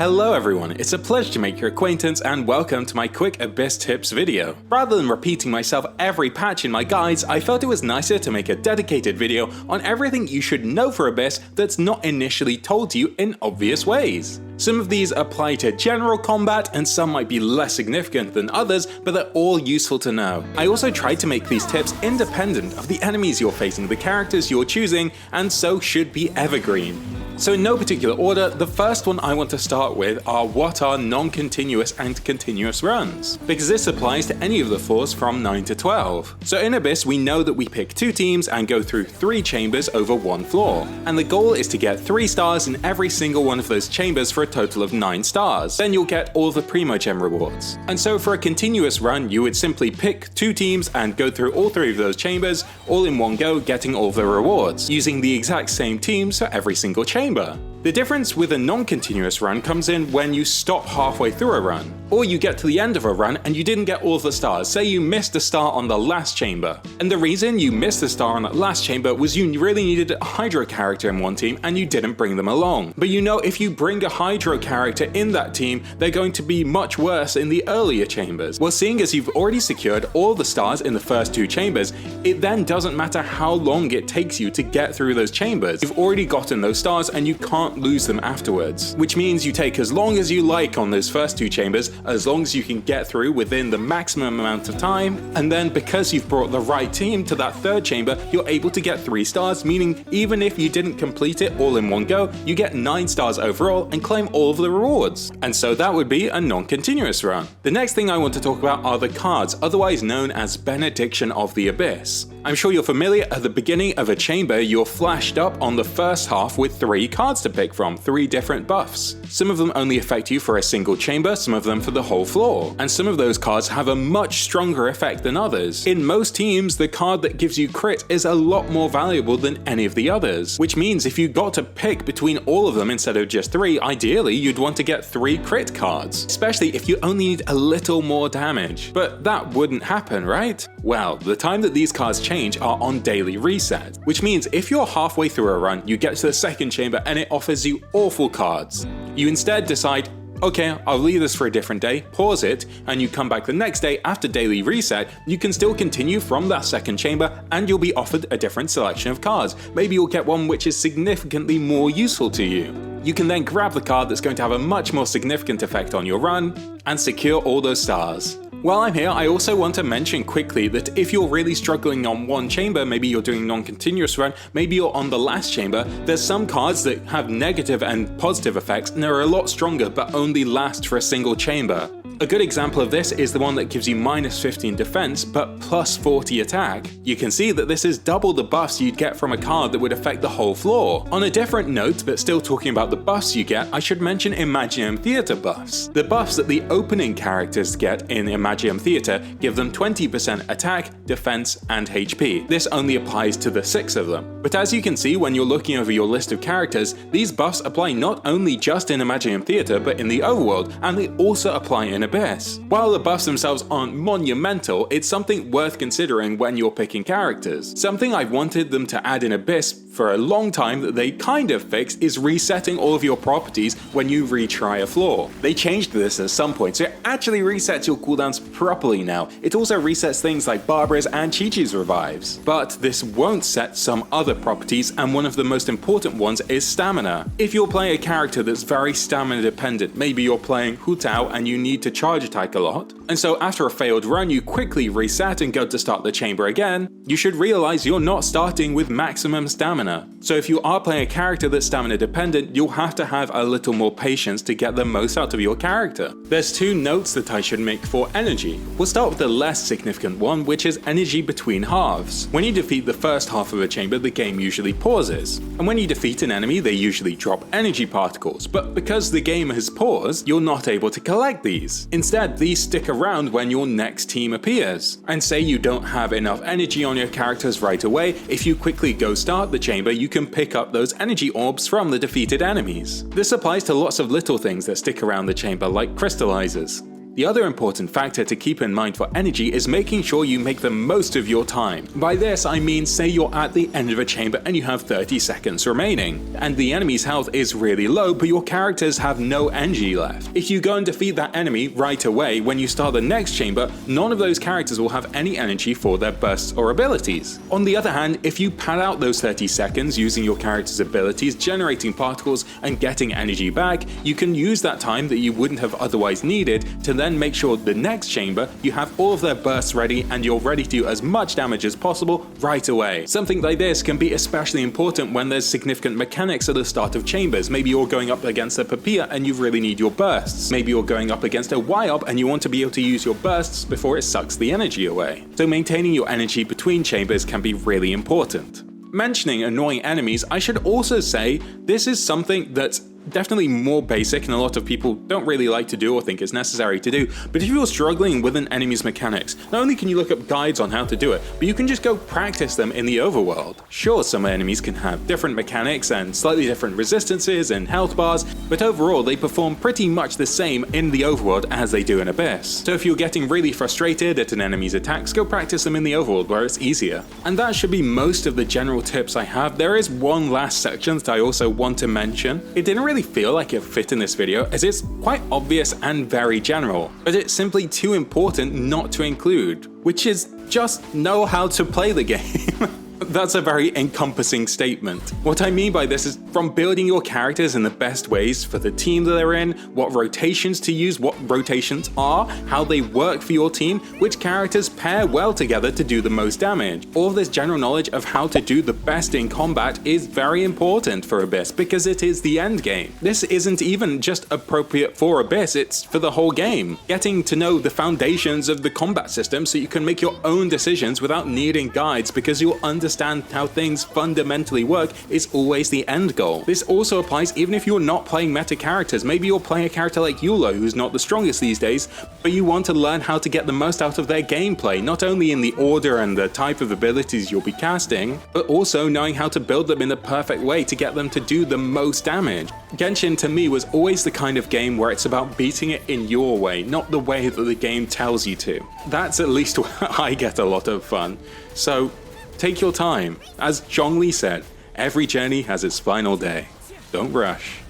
Hello everyone, it's a pleasure to make your acquaintance and welcome to my quick Abyss tips video. Rather than repeating myself every patch in my guides, I felt it was nicer to make a dedicated video on everything you should know for Abyss that's not initially told to you in obvious ways. Some of these apply to general combat and some might be less significant than others, but they're all useful to know. I also tried to make these tips independent of the enemies you're facing, the characters you're choosing, and so should be evergreen. So in no particular order, the first one I want to start with are what are non-continuous and continuous runs, because this applies to any of the floors from 9 to 12. So in Abyss we know that we pick 2 teams and go through 3 chambers over 1 floor, and the goal is to get 3 stars in every single one of those chambers for a total of 9 stars. Then you'll get all the Primogem rewards. And so for a continuous run you would simply pick 2 teams and go through all 3 of those chambers, all in one go, getting all the rewards, using the exact same teams for every single chamber. The difference with a non-continuous run comes in when you stop halfway through a run, or you get to the end of a run and you didn't get all of the stars. Say you missed a star on the last chamber, and the reason you missed the star on that last chamber was you really needed a Hydro character in one team and you didn't bring them along. But you know, if you bring a Hydro character in that team, they're going to be much worse in the earlier chambers. Well, seeing as you've already secured all the stars in the first 2 chambers, it then doesn't matter how long it takes you to get through those chambers. You've already gotten those stars and you can't lose them afterwards, which means you take as long as you like on those first 2 chambers, as long as you can get through within the maximum amount of time, and then because you've brought the right team to that 3rd chamber, you're able to get 3 stars, meaning even if you didn't complete it all in one go, you get 9 stars overall and claim all of the rewards. And so that would be a non-continuous run. The next thing I want to talk about are the cards, otherwise known as Benediction of the Abyss. I'm sure you're familiar, at the beginning of a chamber you're flashed up on the first half with 3 cards to pick from, 3 different buffs. Some of them only affect you for a single chamber, some of them for the whole floor, and some of those cards have a much stronger effect than others. In most teams, the card that gives you crit is a lot more valuable than any of the others, which means if you got to pick between all of them instead of just 3, ideally you'd want to get 3 crit cards, especially if you only need a little more damage. But that wouldn't happen, right? Well, the time that these cards change are on daily reset, which means if you're halfway through a run, you get to the 2nd chamber and it offers you awful cards. You instead decide, okay, I'll leave this for a different day, pause it, and you come back the next day after daily reset, you can still continue from that 2nd chamber and you'll be offered a different selection of cards. Maybe you'll get one which is significantly more useful to you. You can then grab the card that's going to have a much more significant effect on your run and secure all those stars. While I'm here, I also want to mention quickly that if you're really struggling on one chamber, maybe you're doing non-continuous run, maybe you're on the last chamber, there's some cards that have negative and positive effects and they're a lot stronger but only last for a single chamber. A good example of this is the one that gives you minus 15 defense but plus 40 attack. You can see that this is double the buffs you'd get from a card that would affect the whole floor. On a different note, but still talking about the buffs you get, I should mention Imagium Theatre buffs. The buffs that the opening characters get in Imagium Theatre give them 20% attack, defense, and HP. This only applies to the 6 of them. But as you can see when you're looking over your list of characters, these buffs apply not only just in Imagium Theatre but in the overworld, and they also apply in Abyss. While the buffs themselves aren't monumental, it's something worth considering when you're picking characters. Something I've wanted them to add in Abyss for a long time that they kind of fixed is resetting all of your properties when you retry a floor. They changed this at some point, so it actually resets your cooldowns properly now. It also resets things like Barbara's and Chi-Chi's revives. But this won't set some other properties, and one of the most important ones is stamina. If you're playing a character that's very stamina dependent, maybe you're playing Hu Tao and you need to charge attack a lot, and so after a failed run you quickly reset and go to start the chamber again, you should realize you're not starting with maximum stamina. So if you are playing a character that's stamina dependent, you'll have to have a little more patience to get the most out of your character. There's 2 notes that I should make for energy. We'll start with the less significant one, which is energy between halves. When you defeat the first half of a chamber, the game usually pauses. And when you defeat an enemy, they usually drop energy particles, but because the game has paused, you're not able to collect these. Instead, these stick around when your next team appears. And say you don't have enough energy on your characters right away, if you quickly go start the chamber, you can pick up those energy orbs from the defeated enemies. This applies to lots of little things that stick around the chamber, like crystallizers. The other important factor to keep in mind for energy is making sure you make the most of your time. By this I mean, say you're at the end of a chamber and you have 30 seconds remaining, and the enemy's health is really low but your characters have no energy left. If you go and defeat that enemy right away when you start the next chamber, none of those characters will have any energy for their bursts or abilities. On the other hand, if you pad out those 30 seconds using your character's abilities, generating particles and getting energy back, you can use that time that you wouldn't have otherwise needed to then make sure the next chamber you have all of their bursts ready and you're ready to do as much damage as possible right away. Something like this can be especially important when there's significant mechanics at the start of chambers. Maybe you're going up against a Papilla and you really need your bursts. Maybe you're going up against a Y-Op and you want to be able to use your bursts before it sucks the energy away. So maintaining your energy between chambers can be really important. Mentioning annoying enemies, I should also say this is something that's definitely more basic and a lot of people don't really like to do or think it's necessary to do, but if you're struggling with an enemy's mechanics, not only can you look up guides on how to do it, but you can just go practice them in the overworld. Sure, some enemies can have different mechanics and slightly different resistances and health bars, but overall they perform pretty much the same in the overworld as they do in Abyss. So if you're getting really frustrated at an enemy's attacks, go practice them in the overworld where it's easier. And that should be most of the general tips I have. There is one last section that I also want to mention. It didn't really feel like it fit in this video as it's quite obvious and very general, but it's simply too important not to include, which is just know how to play the game. That's a very encompassing statement. What I mean by this is from building your characters in the best ways for the team that they're in, what rotations to use, what rotations are, how they work for your team, which characters pair well together to do the most damage. All this general knowledge of how to do the best in combat is very important for Abyss because it is the end game. This isn't even just appropriate for Abyss, it's for the whole game. Getting to know the foundations of the combat system so you can make your own decisions without needing guides because you'll understand how things fundamentally work is always the end goal. This also applies even if you're not playing meta characters. Maybe you're playing a character like Yulo who's not the strongest these days, but you want to learn how to get the most out of their gameplay, not only in the order and the type of abilities you'll be casting, but also knowing how to build them in the perfect way to get them to do the most damage. Genshin to me was always the kind of game where it's about beating it in your way, not the way that the game tells you to. That's at least where I get a lot of fun. So take your time. As Zhongli said, every journey has its final day. Don't rush.